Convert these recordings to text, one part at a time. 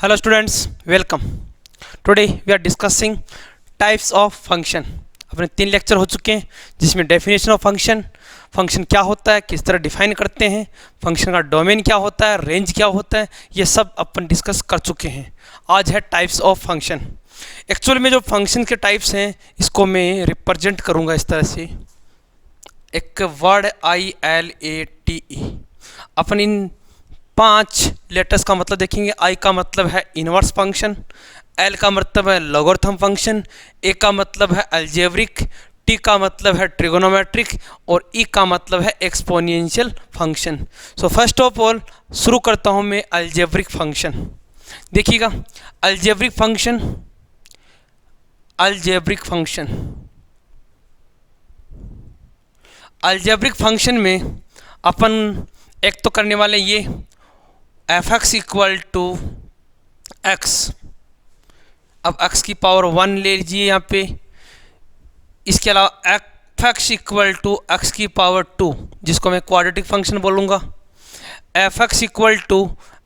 Hello students, welcome. Today we are discussing types of function. अपने 3 lecture हो चुके हैं जिसमें डेफिनेशन ऑफ फंक्शन, फंक्शन क्या होता है, किस तरह डिफाइन करते हैं, फंक्शन का डोमेन क्या होता है, रेंज क्या होता है, ये सब अपन डिस्कस कर चुके हैं। आज है टाइप्स ऑफ फंक्शन। एक्चुअल में जो फंक्शन के टाइप्स हैं इसको मैं रिप्रेजेंट करूँगा इस तरह से, एक वर्ड ILATE। अपन इन 5 लेटर्स का मतलब देखेंगे। I का मतलब है इनवर्स फंक्शन, L का मतलब है लॉगरिथम फंक्शन, A का मतलब है अलजेब्रिक, T का मतलब है ट्रिगोनोमेट्रिक और E का मतलब है exponential function. So first of all शुरू करता हूँ मैं अलजेब्रिक फंक्शन। देखिएगा algebraic function, algebraic function, algebraic function में अपन एक तो करने वाले ये f(x) इक्वल टू x। अब x की पावर 1 ले लीजिए यहाँ पे। इसके अलावा f(x) इक्वल टू x की पावर 2, जिसको मैं क्वाड्रेटिक फंक्शन बोलूँगा। f(x) इक्वल टू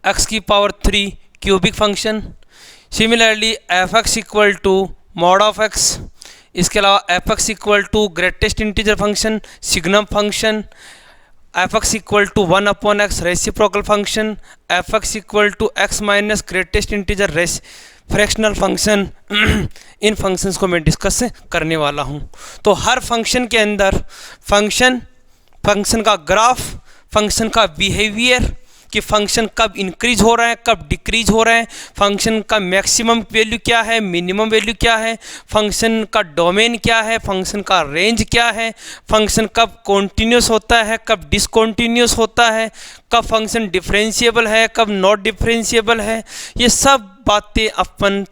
x की power 3 cubic function. Similarly f(x) equal to mod of x। इसके अलावा f(x) equal to greatest integer function signum function. f(x) equal to 1/x reciprocal function. f(x) equal to x minus greatest integer fractional function. इन functions को मैं discuss करने वाला हूं। तो हर function के अंदर फंक्शन का ग्राफ, फंक्शन का बिहेवियर कि फंक्शन कब इंक्रीज हो रहा है, कब डिक्रीज हो रहा है, फंक्शन का मैक्सिमम वैल्यू क्या है, मिनिमम वैल्यू क्या है, फंक्शन का डोमेन क्या है, फंक्शन का रेंज क्या है, फंक्शन कब कॉन्टीन्यूस होता है, कब डिसकॉन्टीन्यूस होता है, कब फंक्शन डिफरेंशिएबल है, कब नॉट डिफरेंशिएबल है, ये सब बातें अपन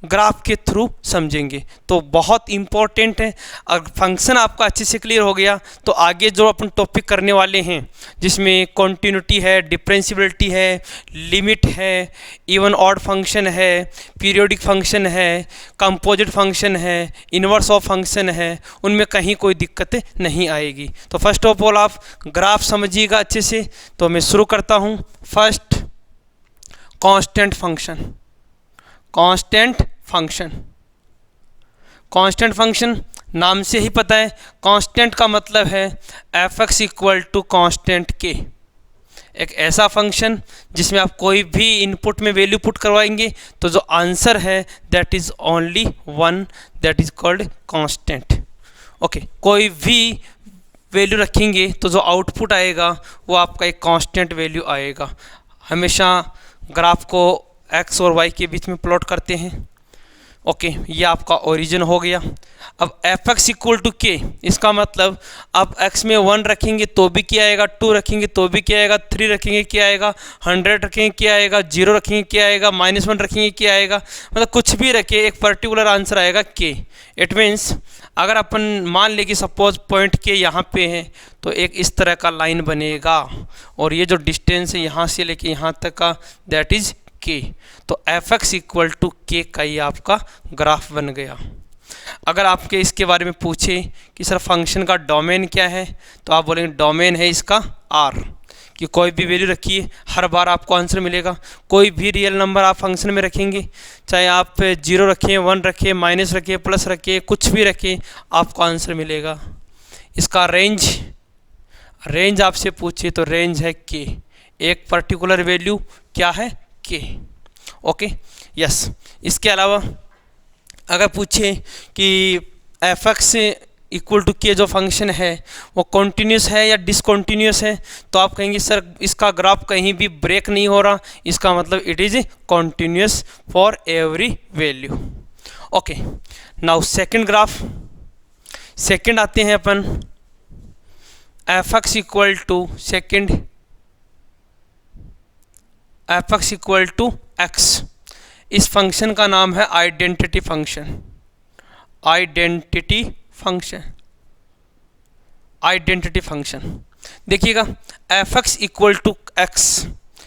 ग्राफ के थ्रू समझेंगे। तो बहुत इम्पोर्टेंट है। अगर फंक्शन आपका अच्छे से क्लियर हो गया तो आगे जो अपन टॉपिक करने वाले हैं जिसमें कॉन्टिन्यूटी है, डिफरेंशिएबिलिटी है, लिमिट है, इवन ऑड फंक्शन है, पीरियोडिक फंक्शन है, कंपोजिट फंक्शन है, इन्वर्स ऑफ फंक्शन है, उनमें कहीं कोई दिक्कतें नहीं आएगी। तो फर्स्ट ऑफ ऑल आप ग्राफ समझिएगा अच्छे से। तो मैं शुरू करता हूँ। First constant function. Constant function, constant function नाम से ही पता है, कांस्टेंट का मतलब है f(x) equal to constant k। एक ऐसा फंक्शन जिसमें आप कोई भी इनपुट में वैल्यू पुट करवाएंगे तो जो आंसर है that is only 1, that is called constant. Okay, कोई भी वैल्यू रखेंगे तो जो आउटपुट आएगा वो आपका एक कांस्टेंट वैल्यू आएगा। हमेशा ग्राफ को x और y के बीच में प्लॉट करते हैं। ओके, ये आपका ओरिजिन हो गया। अब f(x) इक्वल टू k, इसका मतलब आप x में 1 रखेंगे तो भी क्या आएगा, 2 रखेंगे तो भी क्या आएगा, 3 रखेंगे क्या आएगा, 100 रखेंगे क्या आएगा, 0 रखेंगे क्या आएगा, -1 रखेंगे क्या आएगा, मतलब कुछ भी रखे एक पर्टिकुलर आंसर आएगा k। इट मीन्स अगर अपन मान ले कि सपोज पॉइंट k यहाँ पे है तो एक इस तरह का लाइन बनेगा और ये जो डिस्टेंस है यहाँ से लेके यहाँ तक का दैट इज k। तो f(x) इक्वल टू k का ये आपका ग्राफ बन गया। अगर आपके इसके बारे में पूछे कि सर फंक्शन का डोमेन क्या है तो आप बोलेंगे डोमेन है इसका r, कि कोई भी वैल्यू रखिए हर बार आपको आंसर मिलेगा। कोई भी रियल नंबर आप फंक्शन में रखेंगे, चाहे आप 0 रखें, 1 रखें, माइनस रखें, प्लस रखें, कुछ भी रखें, आपको आंसर मिलेगा। इसका रेंज आपसे पूछे तो रेंज है k, एक पर्टिकुलर वैल्यू क्या है k। Okay, yes. इसके अलावा अगर पूछे कि f(x) इक्वल टू k जो फंक्शन है वो कॉन्टीन्यूस है या डिसकॉन्टीन्यूस है तो आप कहेंगे सर इसका ग्राफ कहीं भी ब्रेक नहीं हो रहा, इसका मतलब it is continuous for every value. Okay, now second graph. Second आते हैं अपन f(x) equal to second f(x) equal to x। इस फंक्शन का नाम है identity function. Identity function, identity function. देखिएगा f(x) इक्वल टू x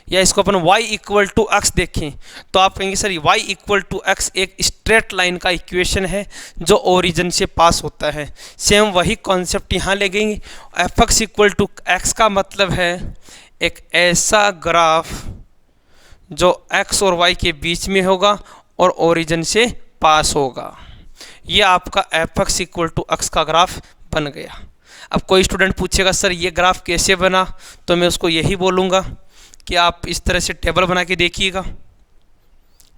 या इसको अपन y इक्वल टू x देखें तो आप कहेंगे sir y equal to x एक स्ट्रेट लाइन का इक्वेशन है जो ओरिजिन से पास होता है। सेम वही कॉन्सेप्ट यहाँ ले गएंगे। f(x) इक्वल टू x का मतलब है एक ऐसा ग्राफ जो x और y के बीच में होगा और ओरिजिन से पास होगा। ये आपका f x equal to x का ग्राफ बन गया। अब कोई स्टूडेंट पूछेगा सर ये ग्राफ कैसे बना, तो मैं उसको यही बोलूँगा कि आप इस तरह से टेबल बना के देखिएगा,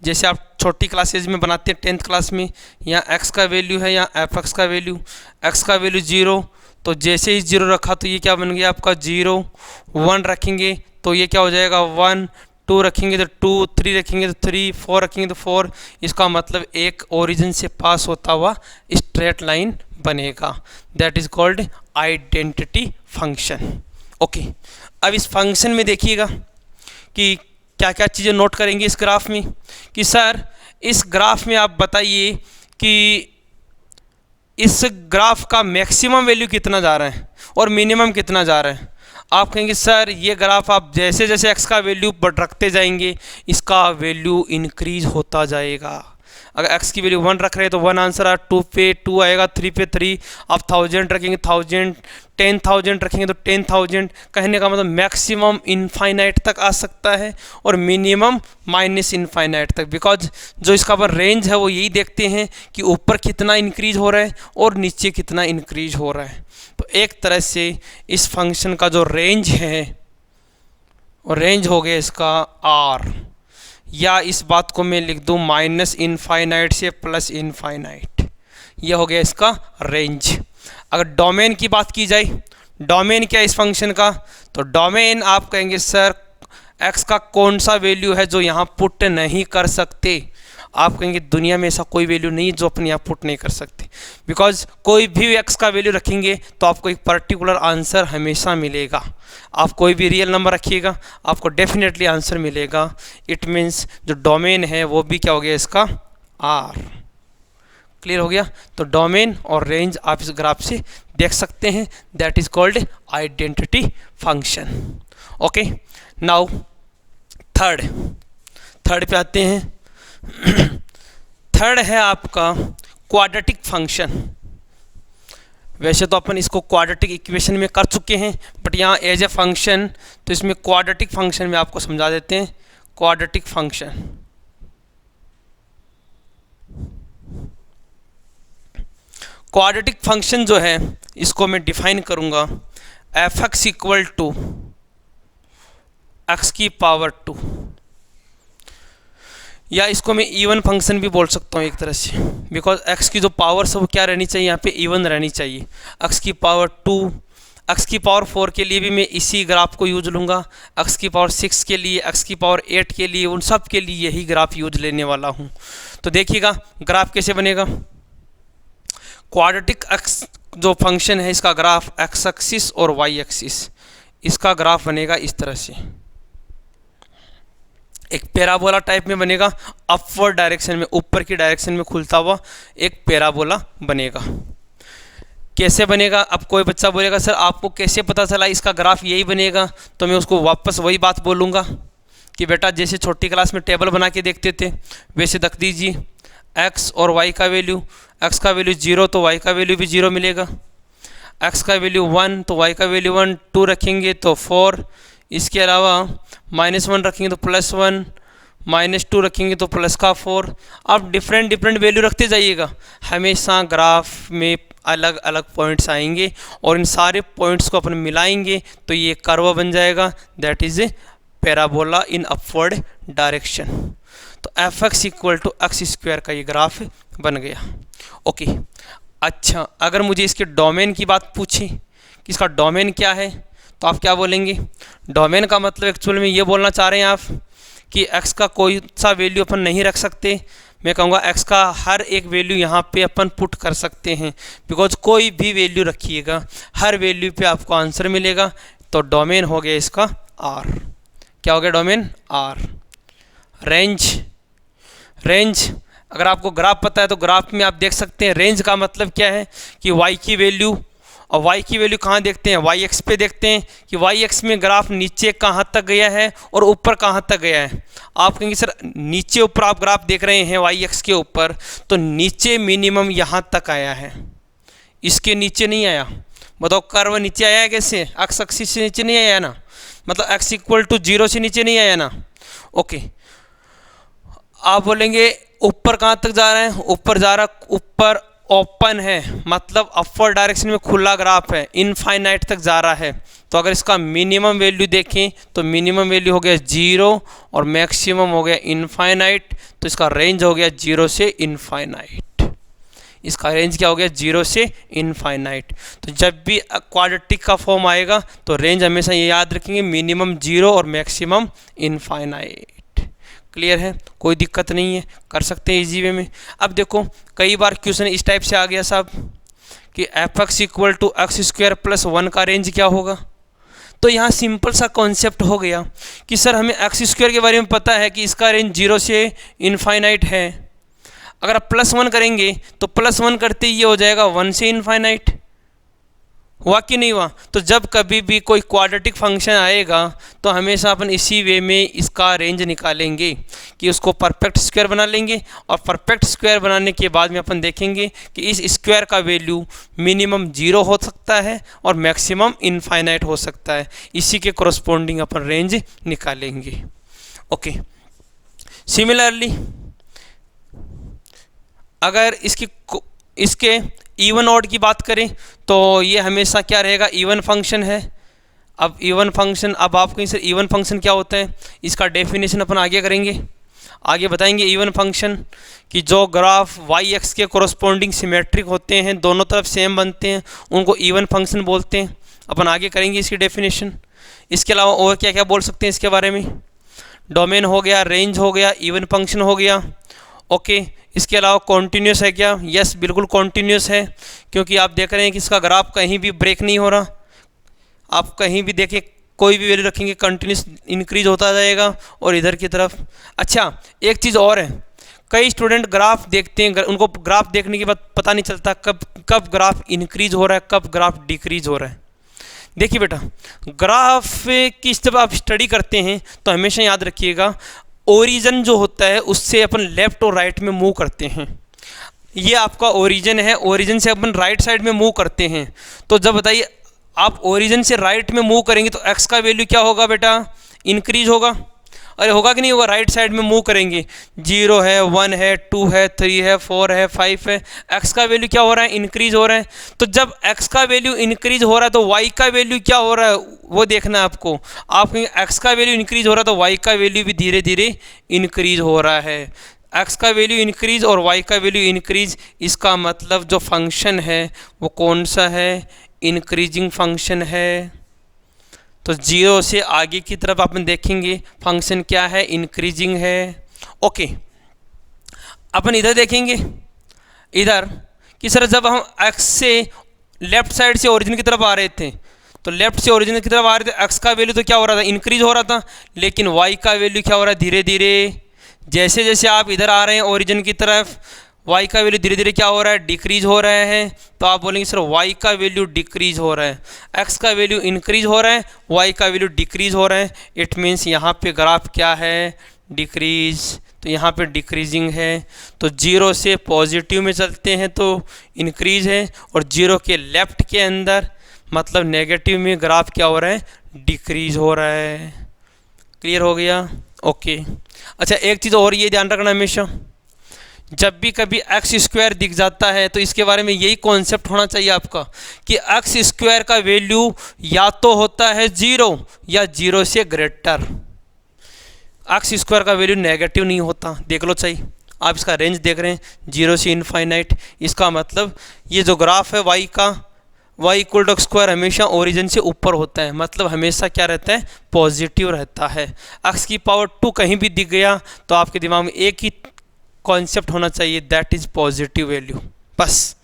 जैसे आप छोटी क्लासेज में बनाते हैं 10th क्लास में। यहाँ x का वैल्यू है, यहाँ एफ एक्स का वैल्यू, x का वैल्यू 0, तो जैसे ही 0 रखा तो ये क्या बन गया आपका 0, 1 रखेंगे तो ये क्या हो जाएगा 1, 2 रखेंगे तो 2, 3 रखेंगे तो 3, 4 रखेंगे तो 4। इसका मतलब एक ओरिजिन से पास होता हुआ स्ट्रेट लाइन बनेगा। That is called identity function. Okay, अब इस फंक्शन में देखिएगा कि क्या क्या चीज़ें नोट करेंगे इस ग्राफ में, कि सर इस ग्राफ में आप बताइए कि इस ग्राफ का मैक्सिमम वैल्यू कितना जा रहा है और मिनिमम कितना जा रहा है। आप कहेंगे सर ये ग्राफ आप जैसे जैसे x का वैल्यू बढ़ रखते जाएंगे इसका वैल्यू इंक्रीज होता जाएगा। अगर x की वैल्यू 1 रख रहे हैं तो 1 आंसर आ, 2 पे 2 आएगा, 3 पे 3, आप 1000 रखेंगे 1000, 10,000 रखेंगे तो 10,000। कहने का मतलब मैक्सिमम इनफाइनाइट तक आ सकता है और मिनिमम माइनस इनफाइनाइट तक, बिकॉज जो इसका पर रेंज है वो यही देखते हैं कि ऊपर कितना इंक्रीज हो रहा है और नीचे कितना इंक्रीज हो रहा है। तो एक तरह से इस फंक्शन का जो रेंज है और रेंज हो गया इसका r, या इस बात को मैं लिख दूं माइनस इनफाइनाइट से प्लस इनफाइनाइट, यह हो गया इसका रेंज। अगर डोमेन की बात की जाए, डोमेन क्या है इस फंक्शन का, तो डोमेन आप कहेंगे सर x का कौन सा वैल्यू है जो यहाँ पुट नहीं कर सकते। आप कहेंगे दुनिया में ऐसा कोई वैल्यू नहीं जो अपने यहाँ पुट नहीं कर सकते, बिकॉज कोई भी x का वैल्यू रखेंगे तो आपको एक पर्टिकुलर आंसर हमेशा मिलेगा। आप कोई भी रियल नंबर रखिएगा आपको डेफिनेटली आंसर मिलेगा। इट मीन्स जो डोमेन है वो भी क्या हो गया इसका r। क्लियर हो गया। तो डोमेन और रेंज आप इस ग्राफ से देख सकते हैं, that is called identity function. Okay, now third पे आते हैं। थर्ड है आपका क्वाड्रेटिक फंक्शन। वैसे तो अपन इसको क्वाड्रेटिक इक्वेशन में कर चुके हैं, बट यहाँ एज ए फंक्शन तो इसमें क्वाड्रेटिक फंक्शन में आपको समझा देते हैं। क्वाड्रेटिक फंक्शन, क्वाड्रेटिक फंक्शन जो है इसको मैं डिफाइन करूँगा f x equal to x की पावर 2, या इसको मैं इवन फंक्शन भी बोल सकता हूँ एक तरह से, बिकॉज x की जो पावर है वो क्या रहनी चाहिए यहाँ पे इवन रहनी चाहिए। x की पावर 2, x की पावर 4 के लिए भी मैं इसी ग्राफ को यूज लूँगा, x की पावर 6 के लिए, x की पावर 8 के लिए, उन सब के लिए यही ग्राफ यूज लेने वाला हूँ। तो देखिएगा ग्राफ कैसे बनेगा। क्वाड्रेटिक x जो फंक्शन है इसका ग्राफ x एक्सिस और y एक्सिस, इसका ग्राफ बनेगा इस तरह से, एक पैराबोला टाइप में बनेगा, अपवर्ड डायरेक्शन में, ऊपर की डायरेक्शन में खुलता हुआ एक पैराबोला बनेगा। कैसे बनेगा। अब कोई बच्चा बोलेगा सर आपको कैसे पता चला इसका ग्राफ यही बनेगा, तो मैं उसको वापस वही बात बोलूँगा कि बेटा जैसे छोटी क्लास में टेबल बना के देखते थे वैसे रख दीजिए। x और y का वैल्यू, x का वैल्यू 0 तो y का वैल्यू भी 0 मिलेगा, x का वैल्यू 1 तो y का वैल्यू 1, 2 रखेंगे तो 4, इसके अलावा -1 रखेंगे तो +1, -2 रखेंगे तो प्लस का 4। आप डिफरेंट वैल्यू रखते जाइएगा, हमेशा ग्राफ में अलग अलग पॉइंट्स आएंगे और इन सारे पॉइंट्स को अपन मिलाएंगे तो ये कर्व बन जाएगा, that is a parabola in upward direction. तो F x equal to X square का ये ग्राफ बन गया। ओके, अच्छा अगर मुझे इसके डोमेन की बात पूछी कि इसका डोमेन क्या है, तो आप क्या बोलेंगे। डोमेन का मतलब एक्चुअल में ये बोलना चाह रहे हैं आप कि x का कोई सा वैल्यू अपन नहीं रख सकते। मैं कहूँगा x का हर एक वैल्यू यहाँ पे अपन पुट कर सकते हैं, बिकॉज कोई भी वैल्यू रखिएगा हर वैल्यू पे आपको आंसर मिलेगा। तो डोमेन हो गया इसका r। क्या हो गया डोमेन r। रेंज अगर आपको ग्राफ पता है तो ग्राफ में आप देख सकते हैं रेंज का मतलब क्या है कि y की वैल्यू, और y की वैल्यू कहाँ देखते हैं, y एक्स पे देखते हैं कि y एक्स में ग्राफ नीचे कहाँ तक गया है और ऊपर कहाँ तक गया है। आप कहेंगे सर नीचे ऊपर आप ग्राफ देख रहे हैं y एक्स के ऊपर, तो नीचे मिनिमम यहाँ तक आया है, इसके नीचे नहीं आया। बताओ कर्व नीचे आया है कैसे, x एक्सिस से नीचे नहीं आया ना, मतलब x इक्वल टू 0 से नीचे नहीं आया ना। ओके, आप बोलेंगे ऊपर कहाँ तक जा रहा है, ऊपर जा रहा, ऊपर ओपन है मतलब अपवर्ड डायरेक्शन में खुला ग्राफ है, इनफाइनाइट तक जा रहा है। तो अगर इसका मिनिमम वैल्यू देखें तो मिनिमम वैल्यू हो गया 0 और मैक्सिमम हो गया इनफाइनाइट, तो इसका रेंज हो गया 0 से इनफाइनाइट। इसका रेंज क्या हो गया, 0 से इनफाइनाइट। तो जब भी क्वाड्रेटिक का फॉर्म आएगा तो रेंज हमेशा ये याद रखेंगे, मिनिमम 0 और मैक्सिमम इनफाइनाइट। क्लियर है, कोई दिक्कत नहीं है, कर सकते हैं इजी वे में। अब देखो कई बार क्वेश्चन इस टाइप से आ गया साहब कि f(x इक्वल टू x² + 1) का रेंज क्या होगा। तो यहाँ सिंपल सा कॉन्सेप्ट हो गया कि सर हमें x² के बारे में पता है कि इसका रेंज 0 से इनफाइनाइट है। अगर आप +1 करेंगे तो +1 करते ये हो जाएगा 1 से इनफाइनाइट। हुआ कि नहीं हुआ। तो जब कभी भी कोई क्वाड्रेटिक फंक्शन आएगा तो हमेशा अपन इसी वे में इसका रेंज निकालेंगे कि उसको परफेक्ट स्क्वायर बना लेंगे, और परफेक्ट स्क्वायर बनाने के बाद में अपन देखेंगे कि इस स्क्वायर का वैल्यू मिनिमम 0 हो सकता है और मैक्सिमम इनफाइनाइट हो सकता है। इसी के कोरस्पोंडिंग अपन रेंज निकालेंगे। ओके, सिमिलरली अगर इसके इवन ऑड की बात करें तो ये हमेशा क्या रहेगा, इवन फंक्शन है। अब इवन फंक्शन, अब आप कहीं से इवन फंक्शन क्या होता है इसका डेफिनेशन अपन आगे करेंगे, आगे बताएंगे। इवन फंक्शन कि जो ग्राफ वाई एक्स के कोरस्पोंडिंग सिमेट्रिक होते हैं, दोनों तरफ सेम बनते हैं, उनको इवन फंक्शन बोलते हैं। अपन आगे करेंगे इसकी डेफिनेशन। इसके अलावा और क्या क्या बोल सकते हैं इसके बारे में, डोमेन हो गया, रेंज हो गया, इवन फंक्शन हो गया। ओके, इसके अलावा कॉन्टीन्यूस है क्या, यस बिल्कुल कॉन्टीन्यूस है, क्योंकि आप देख रहे हैं कि इसका ग्राफ कहीं भी ब्रेक नहीं हो रहा। आप कहीं भी देखें कोई भी वैल्यू रखेंगे कंटिन्यूस इंक्रीज होता जाएगा और इधर की तरफ। अच्छा, एक चीज़ और है, कई स्टूडेंट ग्राफ देखते हैं, उनको ग्राफ देखने के बाद पता नहीं चलता कब ग्राफ इंक्रीज हो रहा है, कब ग्राफ डिक्रीज हो रहा है। देखिए बेटा, ग्राफ की जब आप स्टडी करते हैं तो हमेशा याद रखिएगा ओरिजिन जो होता है उससे अपन लेफ्ट और राइट में मूव करते हैं। ये आपका ओरिजिन है, ओरिजिन से अपन राइट साइड में मूव करते हैं। तो जब बताइए आप ओरिजिन से राइट में मूव करेंगे तो x का वैल्यू क्या होगा बेटा, इंक्रीज होगा। अरे होगा कि नहीं होगा, राइट साइड में मूव करेंगे, 0 है, 1 है, 2 है, 3 है, 4 है, 5 है, x का वैल्यू क्या हो रहा है, इंक्रीज हो रहा है। तो जब x का वैल्यू इंक्रीज हो रहा है तो y का वैल्यू क्या हो रहा है वो देखना है आपको। आप x का वैल्यू इंक्रीज हो रहा है तो y का वैल्यू भी धीरे धीरे इंक्रीज हो रहा है। x का वैल्यू इंक्रीज और y का वैल्यू इंक्रीज, इसका मतलब जो फंक्शन है वो कौन सा है, इंक्रीजिंग फंक्शन है। तो 0 से आगे की तरफ अपन देखेंगे फंक्शन क्या है, इंक्रीजिंग है। ओके, अपन इधर देखेंगे इधर कि सर जब हम x से लेफ्ट साइड से ओरिजिन की तरफ आ रहे थे तो लेफ्ट से ओरिजिन की तरफ आ रहे थे, x का वैल्यू तो क्या हो रहा था, इंक्रीज हो रहा था, लेकिन y का वैल्यू क्या हो रहा है, धीरे धीरे जैसे जैसे आप इधर आ रहे हैं ओरिजिन की तरफ y का वैल्यू धीरे धीरे क्या हो रहा है, डिक्रीज हो रहा है। तो आप बोलेंगे सर y का वैल्यू डिक्रीज हो रहा है, x का वैल्यू इंक्रीज हो रहा है, y का वैल्यू डिक्रीज हो रहा है। इट मीन्स यहाँ पे ग्राफ क्या है, डिक्रीज। तो यहाँ पे डिक्रीजिंग है। तो 0 से पॉजिटिव में चलते हैं तो इंक्रीज है, और 0 के लेफ्ट के अंदर मतलब नेगेटिव में ग्राफ क्या हो रहा है, डिक्रीज हो रहा है। क्लियर हो गया। ओके, अच्छा एक चीज़ और ये ध्यान रखना, हमेशा जब भी कभी x² दिख जाता है तो इसके बारे में यही कॉन्सेप्ट होना चाहिए आपका कि x² का वैल्यू या तो होता है 0 या 0 से ग्रेटर। x² का वैल्यू नेगेटिव नहीं होता, देख लो चाहिए। आप इसका रेंज देख रहे हैं 0 से इनफाइनाइट, इसका मतलब ये जो ग्राफ है y का, y इक्वल टू x² हमेशा ओरिजिन से ऊपर होता है, मतलब हमेशा क्या रहता है, पॉजिटिव रहता है। x⁻² कहीं भी दिख गया तो आपके दिमाग में एक ही कॉन्सेप्ट होना चाहिए, दैट इज पॉजिटिव वैल्यू। बस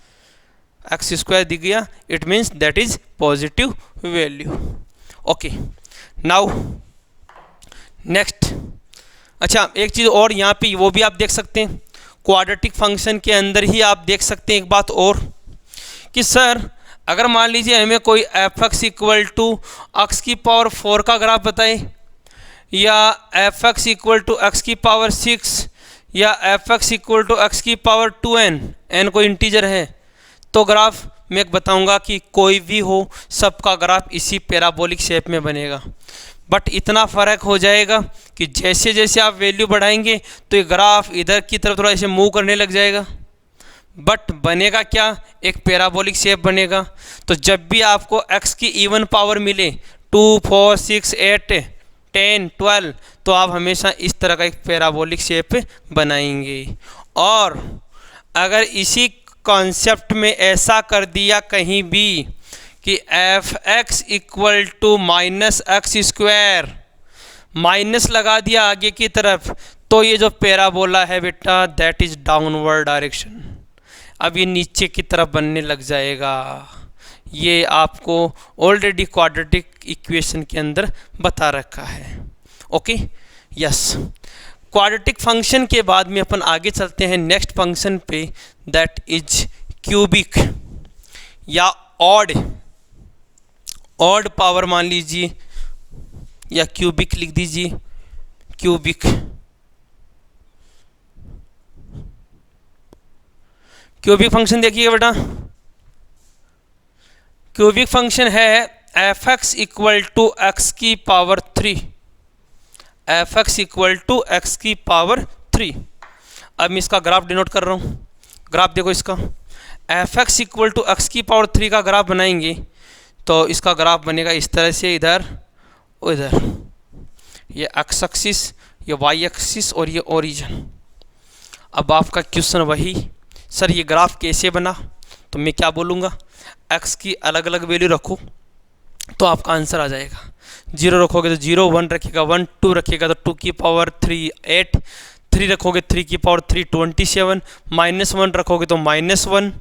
x² दिख गया, it means that is positive value. Okay, now next. अच्छा एक चीज़ और यहाँ पे वो भी आप देख सकते हैं, क्वाड्रेटिक फंक्शन के अंदर ही आप देख सकते हैं एक बात और कि सर अगर मान लीजिए हमें कोई f(x इक्वल टू x⁴ का ग्राफ बताए, या f(x इक्वल टू x⁶ या f(x equal to x⁻²n), n कोई इंटीजर है, तो ग्राफ मैं बताऊंगा कि कोई भी हो सबका ग्राफ इसी पैराबोलिक शेप में बनेगा। बट इतना फ़र्क हो जाएगा कि जैसे जैसे आप वैल्यू बढ़ाएंगे तो ये ग्राफ इधर की तरफ थोड़ा ऐसे मूव करने लग जाएगा, बट बनेगा क्या, एक पैराबोलिक शेप बनेगा। तो जब भी आपको x की इवन पावर मिले 2, 4, 6, 8, 10, 12, तो आप हमेशा इस तरह का एक पैराबोलिक शेप बनाएंगे। और अगर इसी कॉन्सेप्ट में ऐसा कर दिया कहीं भी कि f x equal to minus x square, minus लगा दिया आगे की तरफ, तो ये जो पैराबोला है बेटा दैट इज डाउनवर्ड डायरेक्शन। अब ये नीचे की तरफ बनने लग जाएगा। ये आपको ऑलरेडी क्वाड्रेटिक इक्वेशन के अंदर बता रखा है। Okay, yes. क्वाड्रेटिक फंक्शन के बाद में अपन आगे चलते हैं नेक्स्ट फंक्शन पे, दैट इज क्यूबिक या ऑड पावर मान लीजिए, या क्यूबिक लिख दीजिए, क्यूबिक। क्यूबिक फंक्शन देखिएगा बेटा, क्यूबिक फंक्शन है F x equal to x की power 3, F x equal to x की पावर 3। अब मैं इसका ग्राफ डिनोट कर रहा हूँ। ग्राफ देखो इसका, f x equal to x की पावर 3 का ग्राफ बनाएंगे तो इसका ग्राफ बनेगा इस तरह से, इधर उधर, ये एक्स एक्सिस, ये वाई एक्सिस और ये ओरिजिन। अब आपका क्वेश्चन वही, सर ये ग्राफ कैसे बना, तो मैं क्या बोलूँगा, x की अलग अलग वैल्यू रखो तो आपका आंसर आ जाएगा। 0 रखोगे तो 0, 1 रखेगा 1, 2 रखेगा तो 2 की पावर 3 8, 3 रखोगे 3 की पावर 3 27, -1 रखोगे तो -1,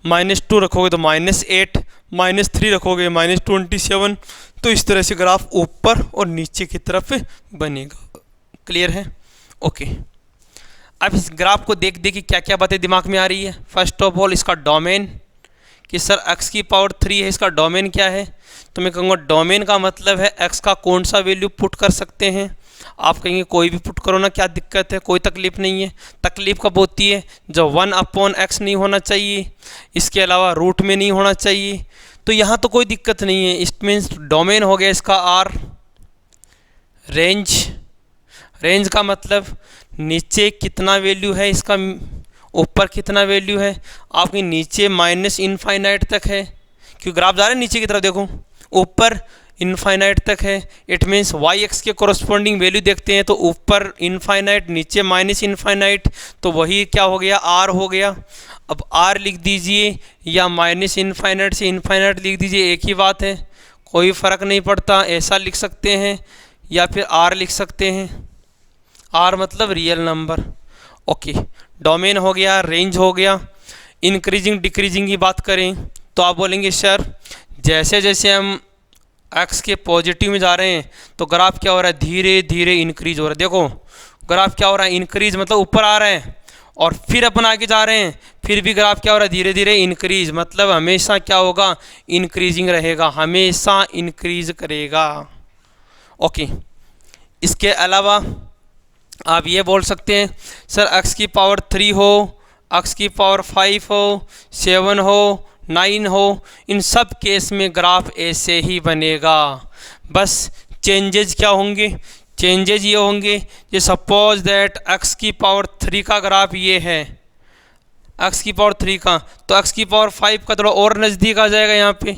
-2 रखोगे तो -8, -3 रखोगे -27। तो इस तरह से ग्राफ ऊपर और नीचे की तरफ बनेगा। क्लियर है? ओके। अब इस ग्राफ को देख देख के क्या क्या बातें दिमाग में आ रही है। फर्स्ट ऑफ ऑल इसका डोमेन, कि सर x की पावर 3 है, इसका डोमेन क्या है, तो मैं कहूँगा डोमेन का मतलब है x का कौन सा वैल्यू पुट कर सकते हैं। आप कहेंगे कोई भी पुट करो ना, क्या दिक्कत है, कोई तकलीफ़ नहीं है। तकलीफ़ कब होती है, जब 1/x नहीं होना चाहिए, इसके अलावा रूट में नहीं होना चाहिए। तो यहाँ तो कोई दिक्कत नहीं है। इट मीन्स डोमेन हो गया इसका r। रेंज, रेंज का मतलब नीचे कितना वैल्यू है इसका, ऊपर कितना वैल्यू है। आपके नीचे -इनफाइनाइट तक है, क्योंकि ग्राफ जा रहा है नीचे की तरफ, देखो ऊपर इनफाइनाइट तक है। इट मीन्स वाई एक्स के कोरस्पॉन्डिंग वैल्यू देखते हैं तो ऊपर इनफाइनाइट, नीचे -इनफाइनाइट, तो वही क्या हो गया, आर हो गया। अब आर लिख दीजिए या -इनफाइनाइट से इनफाइनाइट लिख दीजिए, एक ही बात है, कोई फ़र्क नहीं पड़ता। ऐसा लिख सकते हैं या फिर आर लिख सकते हैं, आर मतलब रियल नंबर। ओके, डोमेन हो गया, रेंज हो गया। इंक्रीजिंग डिक्रीजिंग की बात करें तो आप बोलेंगे सर जैसे जैसे हम एक्स के पॉजिटिव में जा रहे हैं तो ग्राफ क्या हो रहा है, धीरे धीरे इंक्रीज हो रहा है। देखो ग्राफ क्या हो रहा है, इंक्रीज मतलब ऊपर आ रहे हैं, और फिर अपन आगे जा रहे हैं, फिर भी ग्राफ क्या हो रहा है, धीरे धीरे इंक्रीज, मतलब हमेशा क्या होगा, इंक्रीजिंग रहेगा, हमेशा इंक्रीज करेगा। ओके, इसके अलावा आप ये बोल सकते हैं सर x की पावर 3 हो, x की पावर 5 हो, 7 हो, 9 हो, इन सब केस में ग्राफ ऐसे ही बनेगा। बस चेंजेज क्या होंगे, चेंजेज ये होंगे कि सपोज दैट x की पावर 3 का ग्राफ ये है, x की पावर 3 का, तो x की पावर 5 का थोड़ा और नज़दीक आ जाएगा, यहाँ पे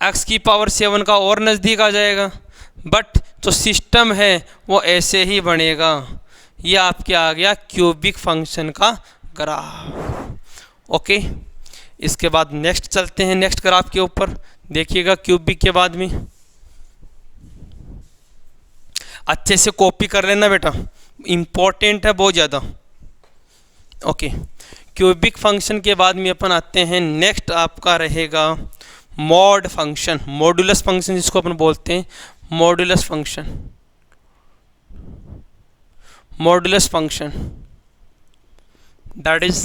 x की पावर 7 का और नज़दीक आ जाएगा, बट जो सिस्टम है वो ऐसे ही बनेगा। ये आपके आ गया क्यूबिक फंक्शन का ग्राफ। ओके, इसके बाद नेक्स्ट चलते हैं, नेक्स्ट ग्राफ के ऊपर देखिएगा। क्यूबिक के बाद में अच्छे से कॉपी कर लेना बेटा, इम्पोर्टेंट है बहुत ज़्यादा। ओके, क्यूबिक फंक्शन के बाद में अपन आते हैं, नेक्स्ट आपका रहेगा मॉड फंक्शन, मॉडुलस फंक्शन जिसको अपन बोलते हैं, modulus function, modulus function, that is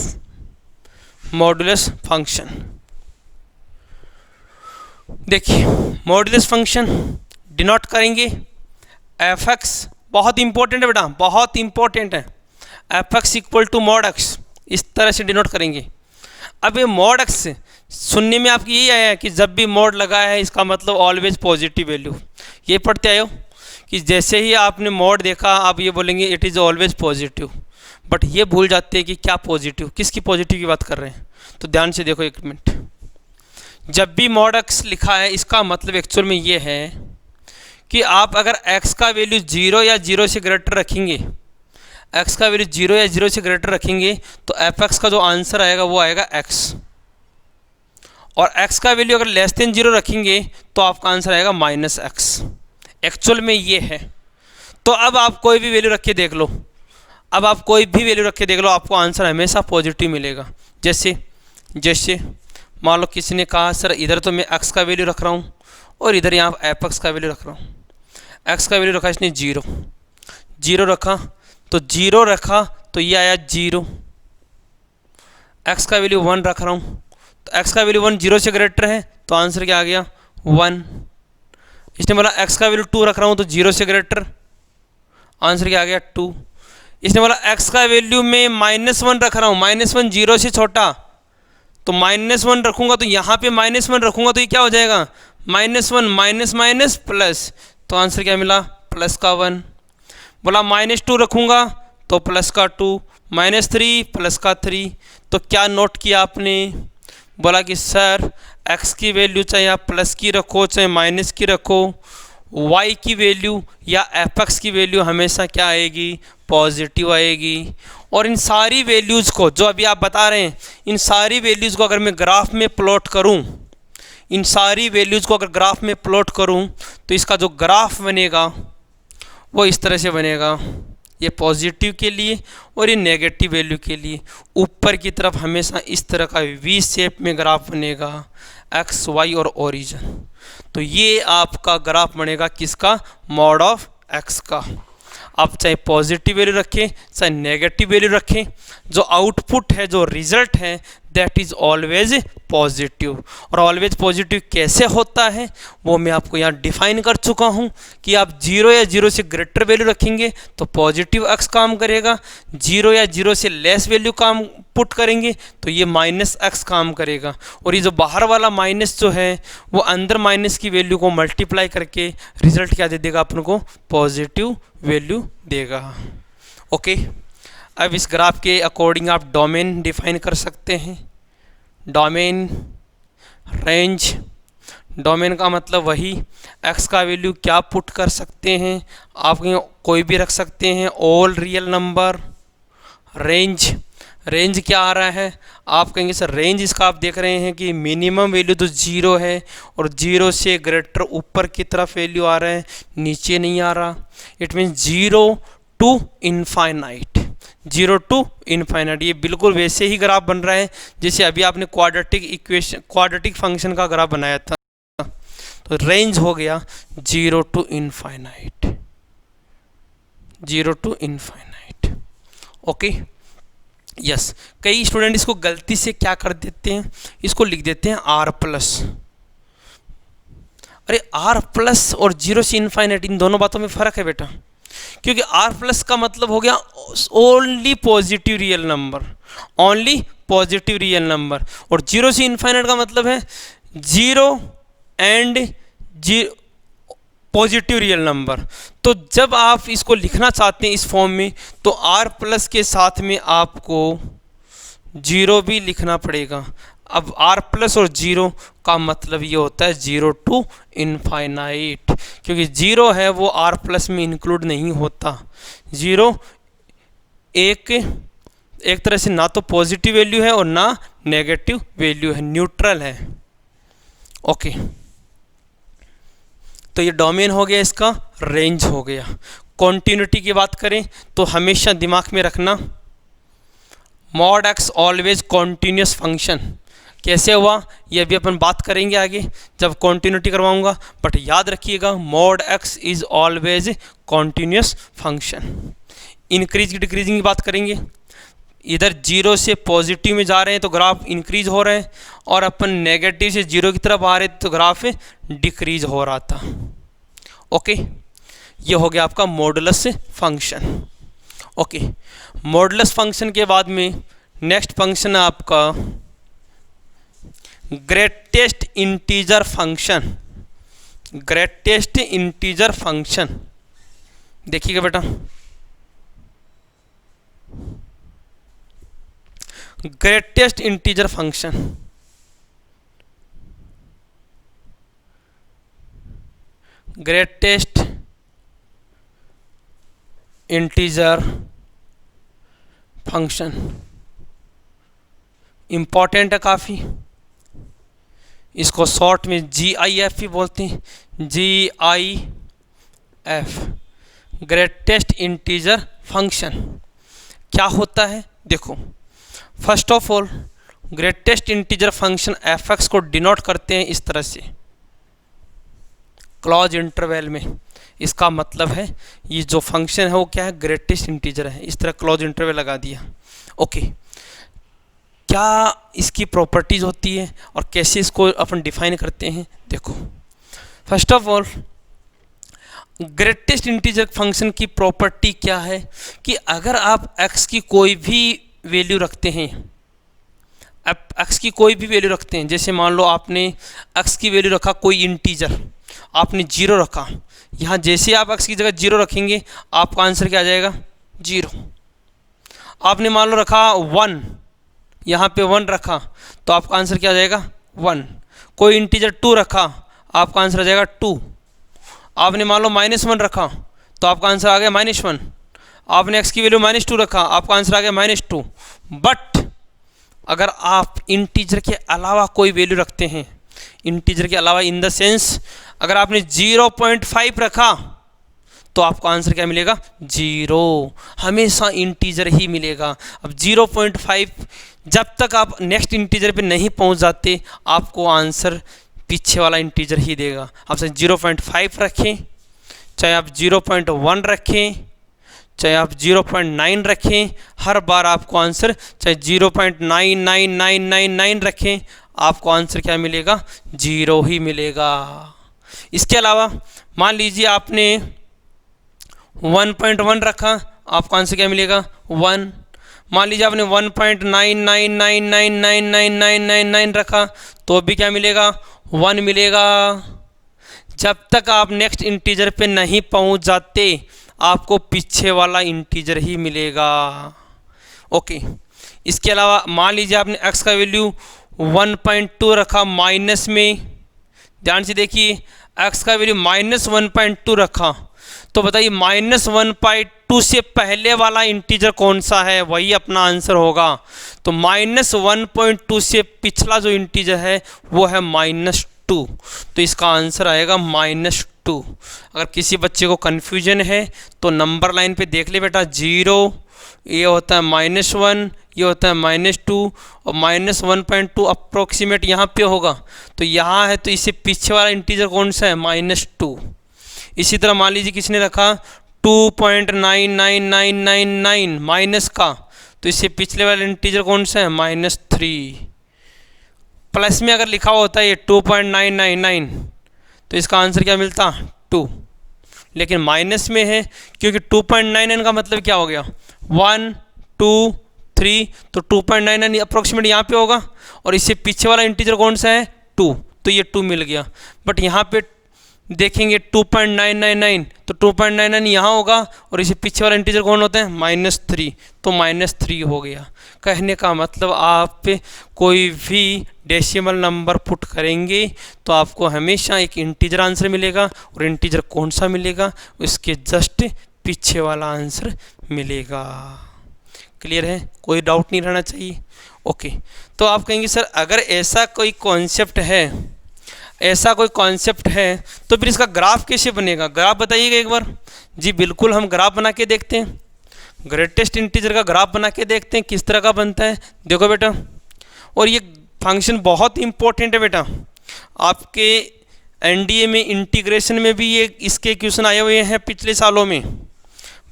modulus function. देखिए मॉडुलस फंक्शन डिनोट करेंगे एफ एक्स, बहुत इंपॉर्टेंट है बेटा, बहुत इंपॉर्टेंट है। F x equal to mod x, इस तरह से डिनोट करेंगे। अब ये मॉड एक्स सुनने में आपकी यही आया है कि जब भी मॉड लगा है इसका मतलब ऑलवेज पॉजिटिव वैल्यू, ये पढ़ते आए हो कि जैसे ही आपने मॉड देखा आप ये बोलेंगे it is always positive, but ये भूल जाते हैं कि क्या पॉजिटिव, किसकी पॉजिटिव की बात कर रहे हैं। तो ध्यान से देखो एक मिनट, जब भी मॉड x लिखा है इसका मतलब एक्चुअल में ये है कि आप अगर x का वैल्यू 0 या 0 से ग्रेटर रखेंगे, x का वैल्यू 0 या 0 से ग्रेटर रखेंगे तो f(x) का जो आंसर आएगा वो आएगा x, और x का वैल्यू अगर लेस देन 0 रखेंगे तो आपका आंसर आएगा -x। एक्चुअल में ये है। तो अब आप कोई भी वैल्यू रख के देख लो, अब आप कोई भी वैल्यू रख के देख लो, आपको आंसर हमेशा पॉजिटिव मिलेगा। जैसे मान लो किसी ने कहा सर इधर तो मैं x का वैल्यू रख रहा हूँ और इधर यहाँ f(x) का वैल्यू रख रहा हूँ। x का वैल्यू रखा इसने 0 रखा, तो 0 रखा तो ये आया 0। x का वैल्यू 1 रख रहा हूँ, तो x का वैल्यू 1 0 से ग्रेटर है तो आंसर क्या आ गया 1। इसने बोला x का वैल्यू 2 रख रहा हूँ तो 0 से ग्रेटर, आंसर क्या आ गया 2। इसने बोला x का वैल्यू में -1 रख रहा हूँ, -1 0 से छोटा, तो -1 रखूँगा तो यहाँ पे -1 रखूँगा तो ये क्या हो जाएगा -1 माइनस माइनस प्लस, तो आंसर क्या मिला प्लस का 1। बोला -2 रखूँगा तो प्लस का 2, -3 प्लस का 3। तो क्या नोट किया आपने, बोला कि सर x की वैल्यू चाहे आप प्लस की रखो चाहे माइनस की रखो, y की वैल्यू या f(x) की वैल्यू हमेशा क्या आएगी पॉजिटिव आएगी। और इन सारी वैल्यूज़ को जो अभी आप बता रहे हैं, इन सारी वैल्यूज़ को अगर मैं ग्राफ में प्लॉट करूं, इन सारी वैल्यूज़ को अगर ग्राफ में प्लॉट करूं तो इसका जो ग्राफ बनेगा वो इस तरह से बनेगा, ये पॉजिटिव के लिए और ये नेगेटिव वैल्यू के लिए। ऊपर की तरफ हमेशा इस तरह का वी शेप में ग्राफ बनेगा, एक्स वाई और ओरिजिन। तो ये आपका ग्राफ बनेगा किसका, मॉड ऑफ एक्स का। आप चाहे पॉजिटिव वैल्यू रखें चाहे नेगेटिव वैल्यू रखें, जो आउटपुट है जो रिजल्ट है दैट इज़ ऑलवेज पॉजिटिव। और ऑलवेज पॉजिटिव कैसे होता है वो मैं आपको यहाँ डिफाइन कर चुका हूँ कि आप 0 या 0 से ग्रेटर वैल्यू रखेंगे तो पॉजिटिव एक्स काम करेगा, 0 या 0 से लेस वैल्यू काम पुट करेंगे तो ये -x काम करेगा। और ये जो बाहर वाला माइनस जो है वो अंदर माइनस की वैल्यू को मल्टीप्लाई करके रिजल्ट क्या दे देगा अपन को, पॉजिटिव वैल्यू देगा। ओके, अब इस ग्राफ के अकॉर्डिंग आप डोमेन डिफाइन कर सकते हैं। डोमेन रेंज, डोमेन का मतलब वही x का वैल्यू क्या पुट कर सकते हैं, आप कोई भी रख सकते हैं, all real number. Range, range क्या आ रहा है, आप कहेंगे सर रेंज इसका आप देख रहे हैं कि मिनिमम वैल्यू तो 0 है और 0 से ग्रेटर ऊपर की तरफ वैल्यू आ रहा है, नीचे नहीं आ रहा। It means 0 to infinite, 0 to infinite. ये बिल्कुल वैसे ही ग्राफ बन रहा है जैसे अभी आपने क्वाड्रेटिक इक्वेशन, क्वाड्रेटिक फंक्शन का ग्राफ बनाया था। तो रेंज हो गया 0 to infinite, 0 to infinite. Okay, yes. कई स्टूडेंट इसको गलती से क्या कर देते हैं, इसको लिख देते हैं R+। अरे R+ और 0 से इनफाइनाइट, इन दोनों बातों में फ़र्क है बेटा, क्योंकि R+ का मतलब हो गया only positive real number, only positive real number, और 0 से इनफाइनाइट का मतलब है 0 एंड पॉजिटिव रियल नंबर। तो जब आप इसको लिखना चाहते हैं इस फॉर्म में तो R+ के साथ में आपको 0 भी लिखना पड़ेगा। अब R+ और 0 का मतलब ये होता है 0 to इनफाइनाइट, क्योंकि 0 है वो R+ में इंक्लूड नहीं होता। 0 एक तरह से ना तो पॉजिटिव वैल्यू है और ना नेगेटिव वैल्यू है, न्यूट्रल है। ओके, तो ये डोमेन हो गया, इसका रेंज हो गया। कॉन्टिन्यूटी की बात करें तो हमेशा दिमाग में रखना mod x always continuous function. कैसे हुआ ये अभी अपन बात करेंगे आगे जब कॉन्टिन्यूटी करवाऊंगा, बट याद रखिएगा mod x is always continuous function. Increase की डिक्रीजिंग की बात करेंगे, इधर 0 से पॉजिटिव में जा रहे हैं तो ग्राफ इंक्रीज हो रहे हैं, और अपन नेगेटिव से 0 की तरफ आ रहे तो ग्राफ डिक्रीज हो रहा था। ओके, ये हो गया आपका modulus function. Okay, modulus function के बाद में नेक्स्ट फंक्शन है आपका greatest integer function. Greatest integer function, देखिएगा बेटा, greatest integer function, greatest integer function important है काफ़ी, इसको शॉर्ट में GIF भी बोलते हैं, GIF, ग्रेटेस्ट इंटीजर फंक्शन। क्या होता है देखो, first of all greatest integer function fx को डिनोट करते हैं इस तरह से, क्लोज इंटरवल में। इसका मतलब है ये जो फंक्शन है वो क्या है, ग्रेटेस्ट इंटीजर है, इस तरह क्लोज इंटरवल लगा दिया। ओके, क्या इसकी प्रॉपर्टीज होती है और कैसे इसको अपन डिफाइन करते हैं, देखो first of all greatest integer function की प्रॉपर्टी क्या है कि अगर आप x की कोई भी वैल्यू रखते हैं, अब x की कोई भी वैल्यू रखते हैं, जैसे मान लो आपने x की वैल्यू रखा कोई इंटीजर, आपने 0 रखा, यहाँ जैसे आप x की जगह 0 रखेंगे आपका आंसर क्या आ जाएगा, 0। आपने मान लो रखा 1, यहाँ पे 1 रखा तो आपका आंसर क्या आ जाएगा, 1। कोई इंटीजर 2 रखा, आपका आंसर आ जाएगा 2। आपने मान लो -1 रखा तो आपका आंसर आ गया -1। आपने x की वैल्यू -2 रखा, आपका आंसर आ गया -2। बट अगर आप इंटीजर के अलावा कोई वैल्यू रखते हैं, इंटीजर के अलावा इन द सेंस अगर आपने 0.5 रखा तो आपको आंसर क्या मिलेगा, 0। हमेशा इंटीजर ही मिलेगा। अब 0.5 जब तक आप नेक्स्ट इंटीजर पे नहीं पहुंच जाते आपको आंसर पीछे वाला इंटीजर ही देगा। आप चाहे 0.5 रखें, चाहे आप 0.1 रखें, चाहे आप 0.9 रखें, हर बार आपको आंसर चाहे 0.99999 रखें आपको आंसर क्या मिलेगा, 0 ही मिलेगा। इसके अलावा मान लीजिए आपने 1.1 रखा, आपका आंसर क्या मिलेगा, 1। मान लीजिए आपने 1.999999999 रखा तो भी क्या मिलेगा, 1 मिलेगा। जब तक आप नेक्स्ट इंटीजर पे नहीं पहुंच जाते आपको पीछे वाला इंटीजर ही मिलेगा। ओके, इसके अलावा मान लीजिए आपने x का वैल्यू 1.2 रखा माइनस में, ध्यान से देखिए x का वैल्यू -1.2 रखा तो बताइए -1.2 से पहले वाला इंटीजर कौन सा है, वही अपना आंसर होगा। तो -1.2 से पिछला जो इंटीजर है वो है -2, तो इसका आंसर आएगा -2। अगर किसी बच्चे को कन्फ्यूजन है तो नंबर लाइन पे देख ले बेटा, 0 ये होता है -1, ये होता है -2 और -1.2 अप्रोक्सीमेट यहाँ पे होगा, तो यहाँ है तो इससे पीछे वाला इंटीजर कौन सा है, -2। इसी तरह मान लीजिए किसने रखा 2.9999 माइनस का, तो इससे पिछले वाला इंटीजर कौन सा है, -3। प्लस में अगर लिखा होता है ये 2.999 तो इसका आंसर क्या मिलता, 2। लेकिन माइनस में है क्योंकि 2.99 का मतलब क्या हो गया, 1 2 3, तो 2.99 अप्रोक्सीमेट यहाँ पे होगा और इससे पीछे वाला इंटीजर कौन सा है, 2, तो ये 2 मिल गया। बट यहाँ पे देखेंगे 2.999 तो 2.99 यहाँ होगा और इसे पीछे वाला इंटीजर कौन होता है, -3, तो -3 हो गया। कहने का मतलब आप कोई भी डेसिमल नंबर पुट करेंगे तो आपको हमेशा एक इंटीजर आंसर मिलेगा और इंटीजर कौन सा मिलेगा, उसके जस्ट पीछे वाला आंसर मिलेगा। क्लियर है, कोई डाउट नहीं रहना चाहिए। ओके, तो आप कहेंगे सर अगर ऐसा कोई कॉन्सेप्ट है, ऐसा कोई कॉन्सेप्ट है तो फिर इसका ग्राफ कैसे बनेगा, ग्राफ बताइएगा एक बार। जी बिल्कुल, हम ग्राफ बना के देखते हैं, ग्रेटेस्ट इंटीजर का ग्राफ बना के देखते हैं किस तरह का बनता है। देखो बेटा, और ये फंक्शन बहुत इंपॉर्टेंट है बेटा, आपके एनडीए में इंटीग्रेशन में भी ये इसके क्वेश्चन आए हुए हैं पिछले सालों में,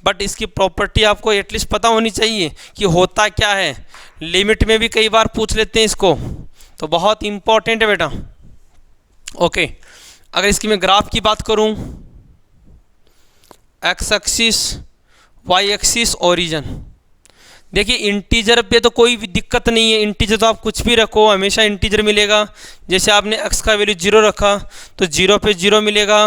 बट इसकी प्रॉपर्टी आपको एटलीस्ट पता होनी चाहिए कि होता क्या है। लिमिट में भी कई बार पूछ लेते हैं इसको, तो बहुत इंपॉर्टेंट है बेटा। ओके, अगर इसकी मैं ग्राफ की बात करूं, x axis, y axis origin, देखिए इंटीजर पे तो कोई भी दिक्कत नहीं है, इंटीजर तो आप कुछ भी रखो हमेशा इंटीजर मिलेगा। जैसे आपने x का वैल्यू 0 रखा तो 0 पे 0 मिलेगा,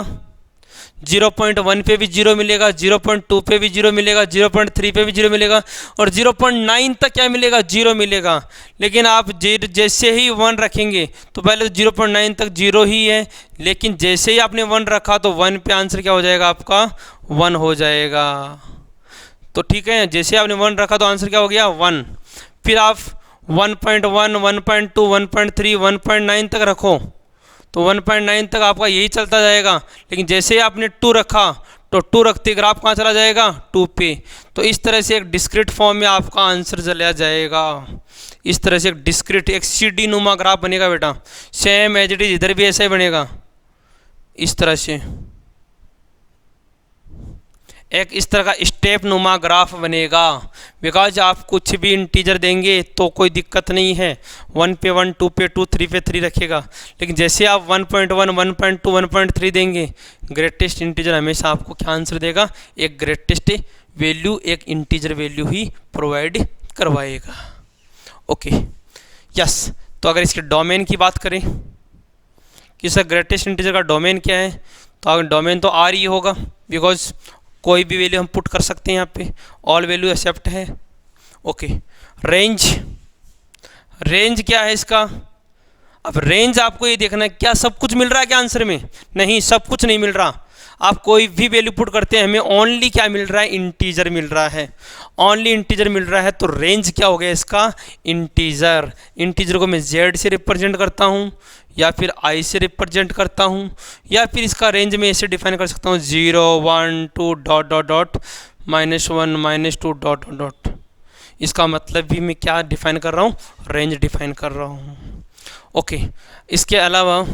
0.1 पे भी 0 मिलेगा, 0.2 पे भी 0 मिलेगा, 0.3 पे भी 0 मिलेगा और 0.9 तक क्या मिलेगा, 0 मिलेगा। लेकिन आप जैसे ही 1 रखेंगे तो पहले तो 0.9 तक 0 ही है, लेकिन जैसे ही आपने 1 रखा तो 1 पे आंसर क्या हो जाएगा आपका, 1 हो जाएगा। तो ठीक है, जैसे आपने 1 रखा तो आंसर क्या हो गया, 1। फिर आप 1.1, 1.2, 1.3, 1.9 तक रखो तो 1.9 तक आपका यही चलता जाएगा। लेकिन जैसे ही आपने 2 रखा तो 2 रखते ग्राफ कहाँ चला जाएगा, 2 पे। तो इस तरह से एक डिस्क्रीट फॉर्म में आपका आंसर चला जाएगा। इस तरह से एक डिस्क्रीट एक CD नुमा ग्राफ बनेगा बेटा, सेम एज इट इज इधर भी ऐसा ही बनेगा। इस तरह से एक इस तरह का स्टेप नुमा ग्राफ बनेगा। बिकॉज आप कुछ भी इंटीजर देंगे तो कोई दिक्कत नहीं है, 1 पे 1, 2 पे 2, 3 पे 3 रखेगा। लेकिन जैसे आप 1.1, 1.2, 1.3 देंगे, ग्रेटेस्ट इंटीजर हमेशा आपको क्या आंसर देगा, एक ग्रेटेस्ट वैल्यू, एक इंटीजर वैल्यू ही प्रोवाइड करवाएगा। Okay yes. तो अगर इसके डोमेन की बात करें कि सर ग्रेटेस्ट इंटीजर का डोमेन क्या है, तो अगर डोमेन तो आर ही होगा, बिकॉज कोई भी वैल्यू हम पुट कर सकते हैं यहाँ पे, ऑल वैल्यू एक्सेप्ट है। ओके रेंज, रेंज क्या है इसका, अब रेंज आपको ये देखना है क्या सब कुछ मिल रहा है क्या आंसर में, नहीं सब कुछ नहीं मिल रहा। आप कोई भी वैल्यू पुट करते हैं हमें ओनली क्या मिल रहा है, इंटीजर मिल रहा है, ओनली इंटीजर मिल रहा है। तो रेंज क्या हो गया इसका, इंटीजर। इंटीजर को मैं z से रिप्रेजेंट करता हूँ या फिर i से रिप्रेजेंट करता हूँ, या फिर इसका रेंज में ऐसे डिफाइन कर सकता हूँ 0, 1, 2 dot dot dot -1 -2 dot dot dot. इसका मतलब भी मैं क्या डिफाइन कर रहा हूँ, रेंज डिफाइन कर रहा हूँ। ओके इसके अलावा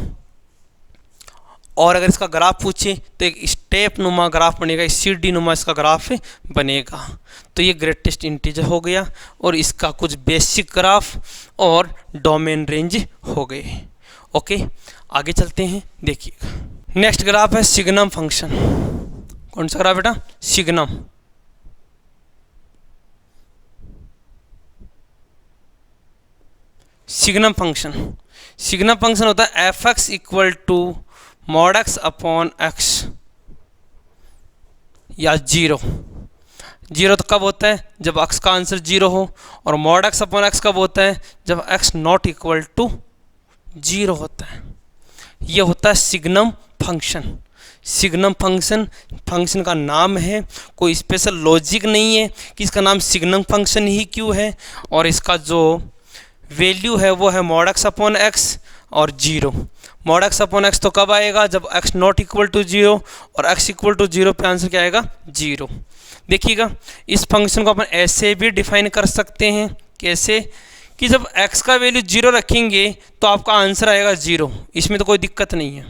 और अगर इसका ग्राफ पूछे तो एक स्टेप नुमा ग्राफ बनेगा, CD नुमा इसका ग्राफ बनेगा। तो ये ग्रेटेस्ट इंटीजर हो गया और इसका कुछ बेसिक ग्राफ और डोमेन रेंज हो गए। ओके आगे चलते हैं, देखिएगा नेक्स्ट ग्राफ है सिग्नम फंक्शन। कौन सा ग्राफ बेटा, signum. Signum function, signum function होता है fx equal to mod x upon x या 0। 0 तो कब होता है, जब x का आंसर 0 हो, और mod x अपॉन x कब होता है, जब x नॉट इक्वल टू 0 होता है। ये होता है signum function. Signum function function का नाम है, कोई स्पेशल लॉजिक नहीं है कि इसका नाम सिग्नम फंक्शन ही क्यों है, और इसका जो वैल्यू है वो है mod x अपॉन x और 0। mod x अपॉन x तो कब आएगा, जब x नॉट इक्वल टू 0 और x इक्वल टू 0 पे आंसर क्या आएगा, 0। देखिएगा इस फंक्शन को अपन ऐसे भी डिफाइन कर सकते हैं, कैसे कि जब x का वैल्यू 0 रखेंगे तो आपका आंसर आएगा 0, इसमें तो कोई दिक्कत नहीं है।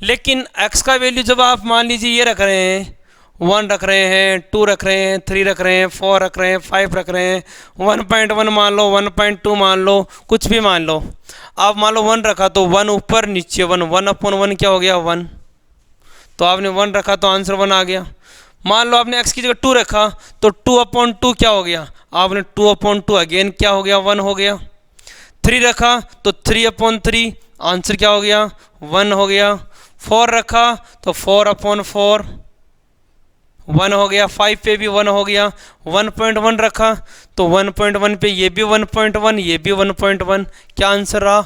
लेकिन x का वैल्यू जब आप मान लीजिए ये रख रहे हैं, 1 रख रहे हैं, 2 रख रहे हैं, 3 रख रहे हैं, 4 रख रहे हैं, 5 रख रहे हैं, 1.1 मान लो, 1.2 मान लो, कुछ भी मान लो। आप मान लो 1 रखा तो 1 ऊपर नीचे 1, 1 अपॉन 1 क्या हो गया, 1। तो आपने 1 रखा तो आंसर 1 आ गया। मान लो आपने x की जगह 2 रखा तो 2 अपॉन 2 क्या हो गया, आपने 2 अपॉन 2 अगेन क्या हो गया, 1 हो गया। 3 रखा तो 3 अपॉन 3 आंसर क्या हो गया, 1 हो गया। 4 रखा तो 4 अपॉन 4 1 हो गया। 5 पे भी 1 हो गया। 1.1 रखा तो 1.1 पे ये भी 1.1, ये भी 1.1, क्या आंसर रहा,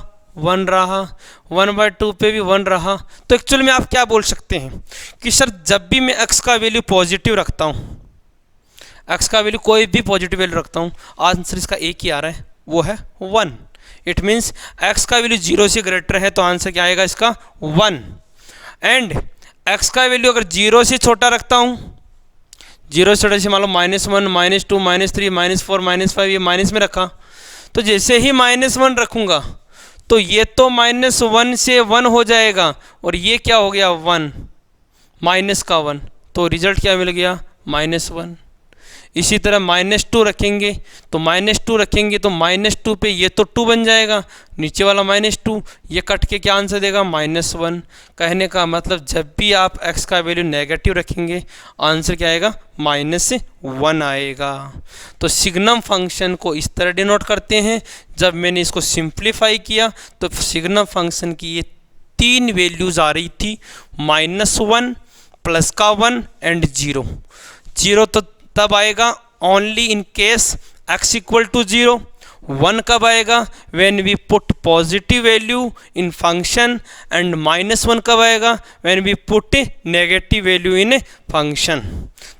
1 रहा। 1/2 पे भी 1 रहा। तो एक्चुअल में आप क्या बोल सकते हैं कि सर जब भी मैं x का वैल्यू पॉजिटिव रखता हूँ, x का वैल्यू कोई भी पॉजिटिव वैल्यू रखता हूँ, आंसर इसका एक ही आ रहा है, वो है 1। इट मीन्स x का वैल्यू 0 से ग्रेटर है तो आंसर क्या आएगा इसका, 1। एंड x का वैल्यू अगर 0 से छोटा रखता हूँ, 0 से छोटा से मान लो -1, -2, -3, -4, -5 ये माइनस में रखा, तो जैसे ही -1 रखूँगा तो ये तो -1 से 1 हो जाएगा और ये क्या हो गया, 1 माइनस का 1, तो रिजल्ट क्या मिल गया, -1। इसी तरह -2 रखेंगे तो -2 रखेंगे तो -2 पे ये तो 2 बन जाएगा, नीचे वाला -2, ये कट के क्या आंसर देगा -1। कहने का मतलब जब भी आप x का वैल्यू नेगेटिव रखेंगे आंसर क्या आएगा, -1 आएगा। तो सिग्नम फंक्शन को इस तरह डिनोट करते हैं। जब मैंने इसको सिंप्लीफाई किया तो सिग्नम फंक्शन की ये 3 वैल्यूज़ आ रही थी, -1 प्लस का 1 एंड 0। 0 तो तब आएगा only in case x equal to 0। 1 कब आएगा, when we put positive value in function, and -1 कब आएगा, when we put negative value in function.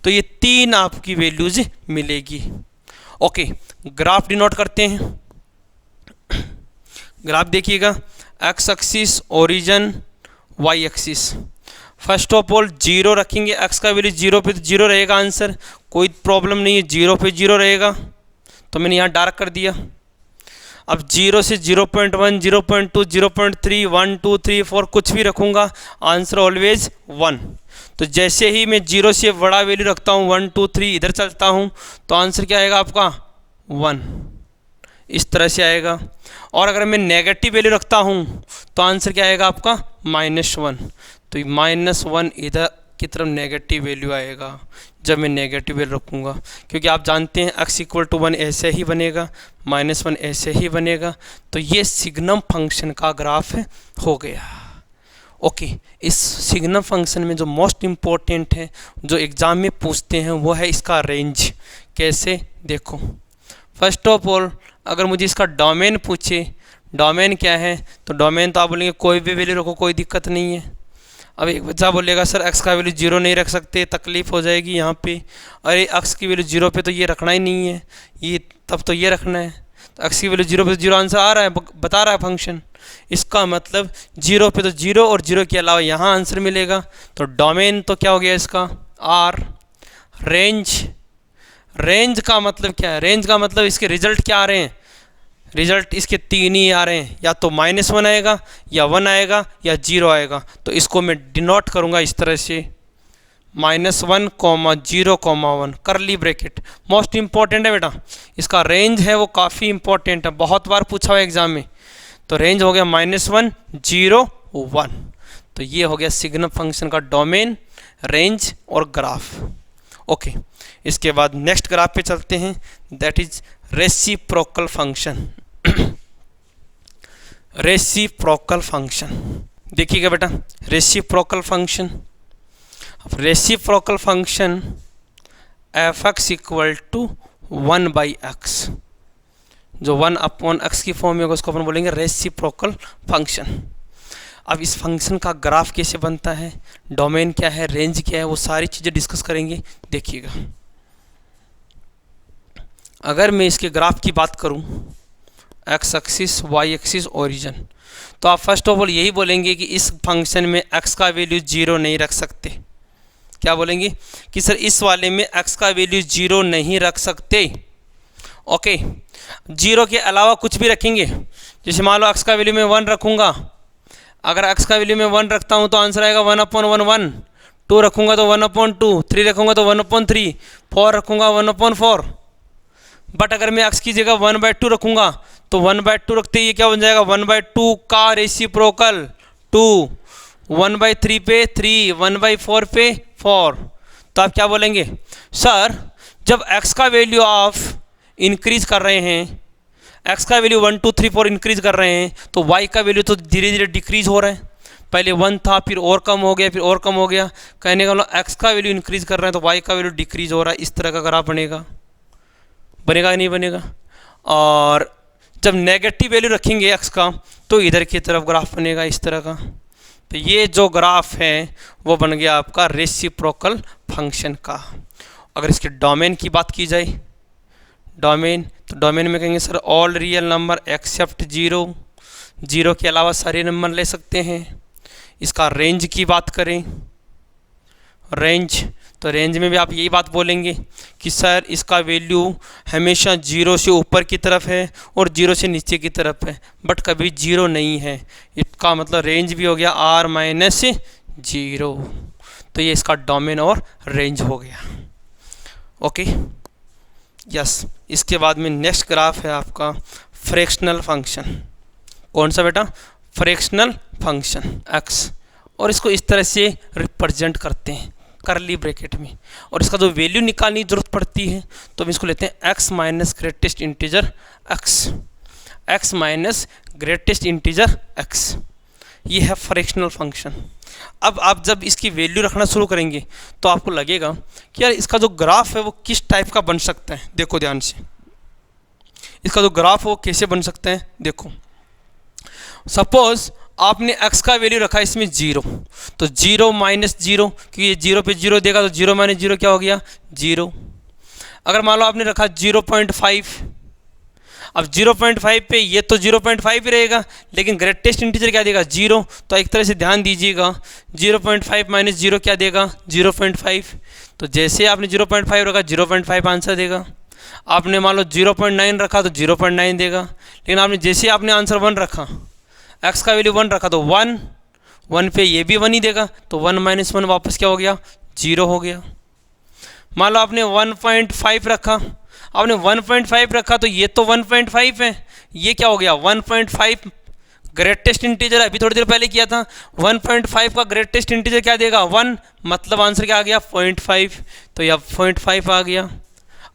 तो ये 3 आपकी वैल्यूज मिलेगी। ओके, ग्राफ डिनोट करते हैं। ग्राफ देखिएगा, x axis origin, y axis. First of all 0 रखेंगे, x का वैल्यू 0 पे तो 0 रहेगा आंसर, कोई प्रॉब्लम नहीं है, 0 पे 0 रहेगा तो मैंने यहाँ डार्क कर दिया। अब 0 से 0.1, 0.2, 0.3, 1, 2, 3, 4 कुछ भी रखूँगा आंसर ऑलवेज 1। तो जैसे ही मैं 0 से बड़ा वैल्यू रखता हूँ, 1, 2, 3 इधर चलता हूँ तो आंसर क्या आएगा आपका 1, इस तरह से आएगा। और अगर मैं नेगेटिव वैल्यू रखता हूँ तो आंसर क्या आएगा आपका -1। तो -1 इधर की तरफ नेगेटिव वैल्यू आएगा जब मैं नेगेटिव वैल्यू रखूँगा, क्योंकि आप जानते हैं x इक्वल टू 1 ऐसे ही बनेगा, -1 ऐसे ही बनेगा। तो ये सिग्नम फंक्शन का ग्राफ हो गया। ओके, इस सिग्नम फंक्शन में जो मोस्ट इम्पोर्टेंट है, जो एग्ज़ाम में पूछते हैं, वो है इसका रेंज। कैसे, देखो फर्स्ट ऑफ ऑल अगर मुझे इसका डोमेन पूछे, डोमेन क्या है, तो डोमेन तो आप बोलेंगे कोई भी वैल्यू रखो, कोई दिक्कत नहीं है। अब एक बच्चा बोलेगा सर x का वैल्यू 0 नहीं रख सकते, तकलीफ़ हो जाएगी यहाँ पे। अरे x की वैल्यू 0 पे तो ये रखना ही नहीं है, ये तब तो ये रखना है। तो x की वैल्यू 0 पे तो 0 आंसर आ रहा है, बता रहा है फंक्शन। इसका मतलब 0 पे तो 0 और 0 के अलावा यहाँ आंसर मिलेगा। तो डोमेन तो क्या हो गया इसका R। रेंज, रेंज का मतलब क्या है, रेंज का मतलब इसके रिजल्ट क्या आ रहे हैं, रिजल्ट इसके 3 ही आ रहे हैं, या तो -1 आएगा, या 1 आएगा, या 0 आएगा। तो इसको मैं डिनोट करूँगा इस तरह से, -1, 0, 1 करली ब्रैकेट। मोस्ट इंपॉर्टेंट है बेटा, इसका रेंज है वो काफ़ी इंपॉर्टेंट है, बहुत बार पूछा हुआ एग्जाम में। तो रेंज हो गया -1, 0, 1। तो ये हो गया सिग्नम फंक्शन का डोमेन, रेंज और ग्राफ। ओके, इसके बाद नेक्स्ट ग्राफ पे चलते हैं, that is reciprocal function. Reciprocal function देखिएगा बेटा, रेसिप्रोकल फंक्शन। अब reciprocal function f(x) equal to 1/x, जो 1/x की फॉर्म में होगा उसको अपन बोलेंगे रेसिप्रोकल फंक्शन। अब इस फंक्शन का ग्राफ कैसे बनता है, डोमेन क्या है, रेंज क्या है, वो सारी चीज़ें डिस्कस करेंगे। देखिएगा, अगर मैं इसके ग्राफ की बात करूं, x axis, y axis, origin, तो आप फर्स्ट ऑफ ऑल यही बोलेंगे कि इस फंक्शन में x का वैल्यू 0 नहीं रख सकते। क्या बोलेंगे कि सर इस वाले में x का वैल्यू 0 नहीं रख सकते। ओके, 0 के अलावा कुछ भी रखेंगे, जैसे मान लो x का वैल्यू मैं 1 रखूँगा, अगर x का वैल्यू मैं 1 रखता हूँ तो आंसर आएगा 1/1, 2 रखूँगा तो 1/2, 3 रखूँगा तो 1/3, 4 रखूँगा 1/4। बट अगर मैं x की जगह 1/2 रखूँगा तो 1/2 रखते ही ये क्या बन जाएगा, 1/2 का रेसिप्रोकल 2, 1/3 पे 3, 1/4 पे 4। तो आप क्या बोलेंगे, सर जब x का वैल्यू आप इंक्रीज कर रहे हैं, x का वैल्यू 1, 2, 3, 4 इंक्रीज कर रहे हैं, तो y का वैल्यू तो धीरे धीरे डिक्रीज हो रहा है। पहले 1 था, फिर और कम हो गया, फिर और कम हो गया। कहने का मतलब x का वैल्यू इंक्रीज कर रहे हैं तो y का वैल्यू डिक्रीज हो रहा है। इस तरह का ग्राफ बनेगा, बनेगा नहीं बनेगा। और जब नेगेटिव वैल्यू रखेंगे x का तो इधर की तरफ ग्राफ बनेगा इस तरह का। तो ये जो ग्राफ है वो बन गया आपका रेसिप्रोकल फंक्शन का। अगर इसके डोमेन की बात की जाए, डोमेन, तो डोमेन में कहेंगे sir all real number except 0, 0 के अलावा सारे नंबर ले सकते हैं। इसका रेंज की बात करें, रेंज, तो रेंज में भी आप यही बात बोलेंगे कि सर इसका वैल्यू हमेशा 0 से ऊपर की तरफ है और 0 से नीचे की तरफ है, बट कभी 0 नहीं है। इसका मतलब रेंज भी हो गया R-0। तो ये इसका डोमेन और रेंज हो गया। ओके, यस, इसके बाद में नेक्स्ट ग्राफ है आपका फ्रैक्शनल फंक्शन। कौन सा बेटा? फ्रैक्शनल फंक्शन x, और इसको इस तरह से रिप्रेजेंट करते हैं करली ब्रैकेट में, और इसका जो वैल्यू निकालने की जरूरत पड़ती है तो हम इसको लेते हैं x minus greatest integer x minus greatest integer x। ये है फ्रैक्शनल फंक्शन। अब आप जब इसकी वैल्यू रखना शुरू करेंगे तो आपको लगेगा कि यार इसका जो ग्राफ है वो किस टाइप का बन सकता है। देखो ध्यान से, इसका जो ग्राफ है वो कैसे बन सकता है। देखो, सपोज आपने x का वैल्यू रखा इसमें 0, तो 0 माइनस 0, क्योंकि ये 0 पे 0 देगा तो 0 माइनस 0 क्या हो गया? 0। अगर मान लो आपने रखा 0.5, अब 0.5 पे ये तो 0.5 ही रहेगा, लेकिन ग्रेटेस्ट इंटीजर क्या देगा? 0। तो एक तरह से ध्यान दीजिएगा, 0.5 माइनस 0 क्या देगा? 0.5। तो जैसे आपने 0.5 रखा 0.5 आंसर देगा। आपने मान लो 0.9 रखा तो 0.9 देगा, लेकिन आपने जैसे आपने आंसर 1 रखा, x का वैल्यू 1 रखा तो 1 पे ये भी 1 ही देगा, तो 1 माइनस 1 वापस क्या हो गया? 0 हो गया। मान लो आपने 1.5 रखा, आपने 1.5 रखा तो ये तो 1.5 है, ये क्या हो गया? 1.5 ग्रेटेस्ट इंटीजर, अभी थोड़ी देर पहले किया था। 1.5 का ग्रेटेस्ट इंटीजर क्या देगा? 1, मतलब आंसर क्या आ गया? 0.5। तो यह 0.5 आ गया।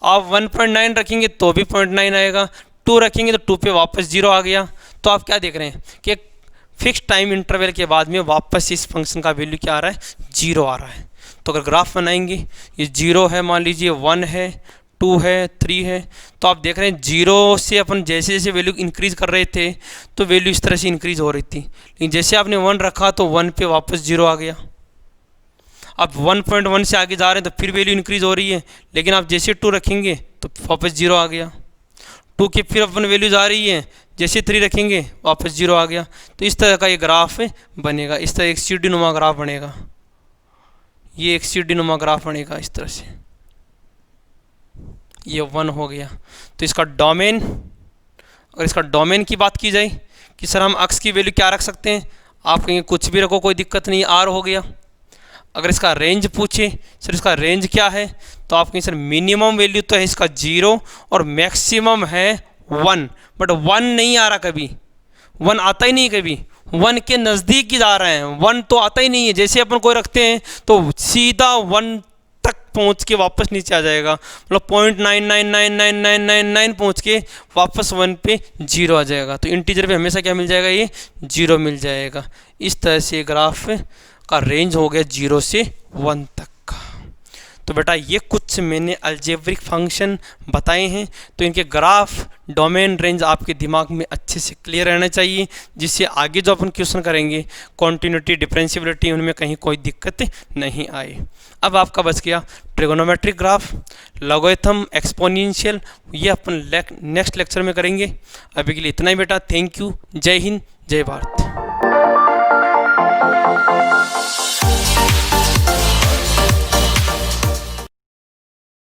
आप 1.9 रखेंगे तो भी 0.9 आएगा, 2 रखेंगे तो 2 पे वापस 0 आ गया। तो आप क्या देख रहे हैं कि एक फिक्स टाइम इंटरवल के बाद में वापस इस फंक्शन का वैल्यू क्या आ रहा है? 0 आ रहा है। तो अगर ग्राफ बनाएंगे, ये 0 है, मान लीजिए 1 है, 2 है, 3 है, तो आप देख रहे हैं 0 से अपन जैसे जैसे वैल्यू इंक्रीज कर रहे थे तो वैल्यू इस तरह से इंक्रीज हो रही थी, लेकिन जैसे आपने 1 रखा तो 1 पे वापस 0 आ गया। अब 1.1 से आगे जा रहे हैं तो फिर वैल्यू इंक्रीज हो रही है, लेकिन आप जैसे 2 रखेंगे तो वापस 0 आ गया। 2 की फिर अपन वैल्यूज आ रही है, जैसे 3 रखेंगे वापस 0 आ गया। तो इस तरह का ये ग्राफ बनेगा, इस तरह एक सीढ़ी नुमा ग्राफ बनेगा, ये एक सीढ़ी नुमा ग्राफ बनेगा इस तरह से। ये 1 हो गया। तो इसका डोमेन, अगर इसका डोमेन की बात की जाए कि सर हम x की वैल्यू क्या रख सकते हैं, आप कहेंगे कुछ भी रखो, कोई दिक्कत नहीं, r हो गया। अगर इसका रेंज पूछे सर इसका रेंज क्या है, तो आप कहें सर मिनिमम वैल्यू तो है इसका 0 और मैक्सिमम है 1, बट 1 नहीं आ रहा, कभी 1 आता ही नहीं, कभी 1 के नज़दीक ही जा रहे हैं, 1 तो आता ही नहीं है। जैसे अपन कोई रखते हैं तो सीधा 1 तक पहुंच के वापस नीचे आ जाएगा, मतलब 0.999999 पहुंच के वापस 1 पे 0 आ जाएगा। तो इंटीजर पे हमेशा क्या मिल जाएगा? ये 0 मिल जाएगा। इस तरह से ग्राफ का रेंज हो गया 0 से 1 तक का। तो बेटा ये कुछ मैंने अलजेब्रिक फंक्शन बताए हैं, तो इनके ग्राफ, डोमेन, रेंज आपके दिमाग में अच्छे से क्लियर रहना चाहिए, जिससे आगे जो अपन क्वेश्चन करेंगे कॉन्टिन्यूटी, डिफरेंशिएबिलिटी, उनमें कहीं कोई दिक्कत नहीं आए। अब आपका बच गया ट्रिगोनोमेट्रिक ग्राफ, लॉगरिथम, एक्सपोनेंशियल, ये अपन नेक्स्ट लेक्चर में करेंगे। अभी के लिए इतना ही बेटा, थैंक यू, जय हिंद, जय भारत।